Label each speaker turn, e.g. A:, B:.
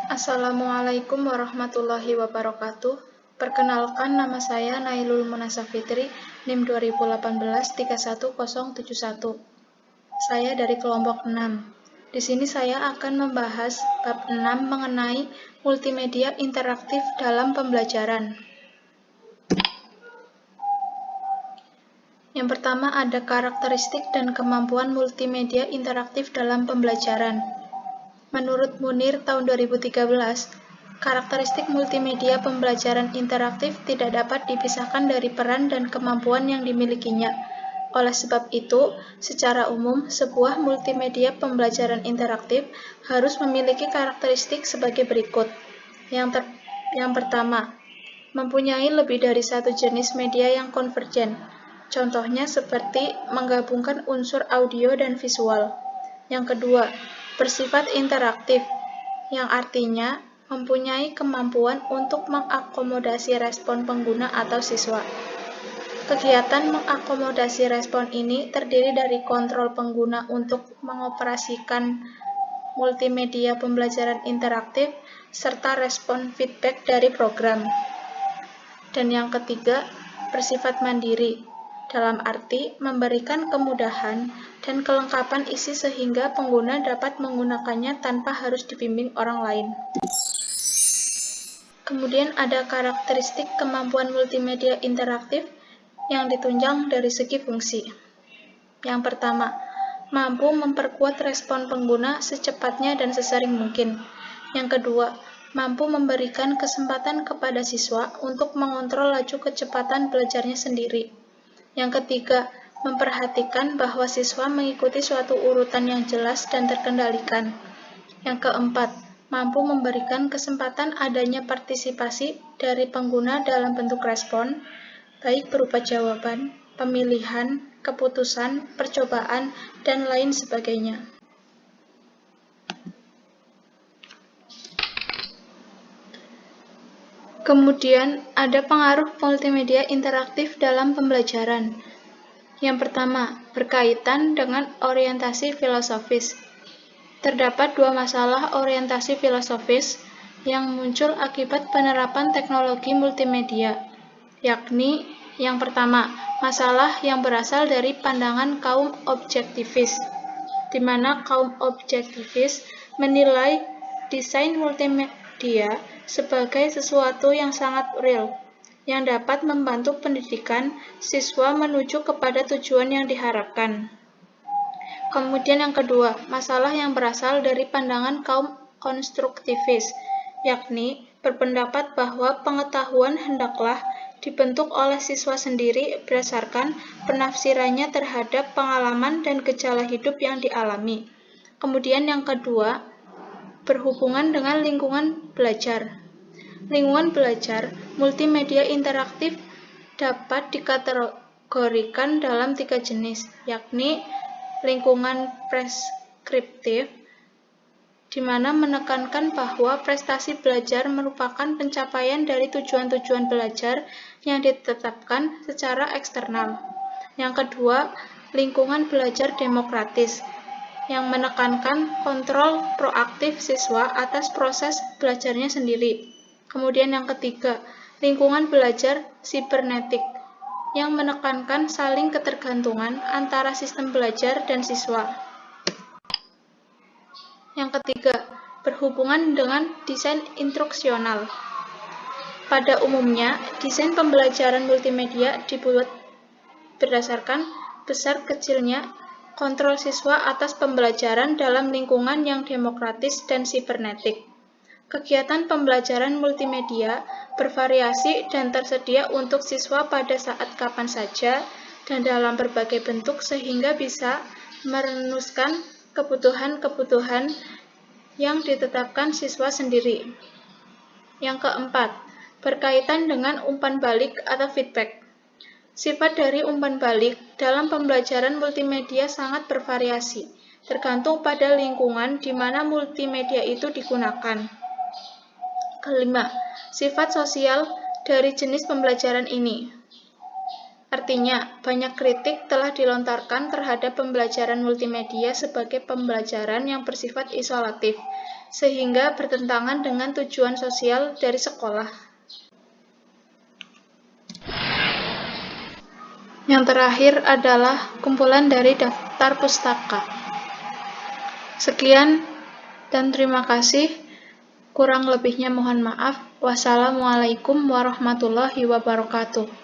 A: Assalamualaikum warahmatullahi wabarakatuh. Perkenalkan, nama saya Nailul Munasa Fitri, NIM 2018-31071. Saya dari kelompok 6. Di sini saya akan membahas bab 6 mengenai multimedia interaktif dalam pembelajaran. Yang pertama ada karakteristik dan kemampuan multimedia interaktif dalam pembelajaran. Menurut Munir tahun 2013, karakteristik multimedia pembelajaran interaktif tidak dapat dipisahkan dari peran dan kemampuan yang dimilikinya. Oleh sebab itu, secara umum, sebuah multimedia pembelajaran interaktif harus memiliki karakteristik sebagai berikut. Yang pertama, mempunyai lebih dari satu jenis media yang konvergen. Contohnya seperti menggabungkan unsur audio dan visual. Yang kedua, bersifat interaktif, yang artinya mempunyai kemampuan untuk mengakomodasi respon pengguna atau siswa. Kegiatan mengakomodasi respon ini terdiri dari kontrol pengguna untuk mengoperasikan multimedia pembelajaran interaktif, serta respon feedback dari program. Dan yang ketiga, bersifat mandiri, dalam arti memberikan kemudahan dan kelengkapan isi sehingga pengguna dapat menggunakannya tanpa harus dibimbing orang lain. Kemudian ada karakteristik kemampuan multimedia interaktif yang ditunjang dari segi fungsi. Yang pertama, mampu memperkuat respon pengguna secepatnya dan sesering mungkin. Yang kedua, mampu memberikan kesempatan kepada siswa untuk mengontrol laju kecepatan belajarnya sendiri. Yang ketiga, memperhatikan bahwa siswa mengikuti suatu urutan yang jelas dan terkendalikan. Yang keempat, mampu memberikan kesempatan adanya partisipasi dari pengguna dalam bentuk respon, baik berupa jawaban, pemilihan, keputusan, percobaan, dan lain sebagainya. Kemudian, ada pengaruh multimedia interaktif dalam pembelajaran. Yang pertama, berkaitan dengan orientasi filosofis. Terdapat dua masalah orientasi filosofis yang muncul akibat penerapan teknologi multimedia, yakni yang pertama, masalah yang berasal dari pandangan kaum objektivis, di mana kaum objektivis menilai desain multimedia sebagai sesuatu yang sangat real, yang dapat membantu pendidikan siswa menuju kepada tujuan yang diharapkan. Kemudian yang kedua, masalah yang berasal dari pandangan kaum konstruktivis, yakni berpendapat bahwa pengetahuan hendaklah dibentuk oleh siswa sendiri berdasarkan penafsirannya terhadap pengalaman dan gejala hidup yang dialami. Kemudian yang kedua, berhubungan dengan lingkungan belajar. Lingkungan belajar multimedia interaktif dapat dikategorikan dalam 3 jenis, yakni lingkungan preskriptif, di mana menekankan bahwa prestasi belajar merupakan pencapaian dari tujuan-tujuan belajar yang ditetapkan secara eksternal. Yang kedua, lingkungan belajar demokratis, yang menekankan kontrol proaktif siswa atas proses belajarnya sendiri. Kemudian yang ketiga, lingkungan belajar sibernetik, yang menekankan saling ketergantungan antara sistem belajar dan siswa. Yang ketiga, berhubungan dengan desain instruksional. Pada umumnya, desain pembelajaran multimedia dibuat berdasarkan besar kecilnya kontrol siswa atas pembelajaran dalam lingkungan yang demokratis dan sibernetik. Kegiatan pembelajaran multimedia bervariasi dan tersedia untuk siswa pada saat kapan saja dan dalam berbagai bentuk sehingga bisa merenuskan kebutuhan-kebutuhan yang ditetapkan siswa sendiri. Yang keempat, berkaitan dengan umpan balik atau feedback. Sifat dari umpan balik dalam pembelajaran multimedia sangat bervariasi, tergantung pada lingkungan di mana multimedia itu digunakan. Kelima, sifat sosial dari jenis pembelajaran ini. Artinya, banyak kritik telah dilontarkan terhadap pembelajaran multimedia sebagai pembelajaran yang bersifat isolatif, sehingga bertentangan dengan tujuan sosial dari sekolah. Yang terakhir adalah kumpulan dari daftar pustaka. Sekian dan terima kasih. Kurang lebihnya mohon maaf. Wassalamualaikum warahmatullahi wabarakatuh.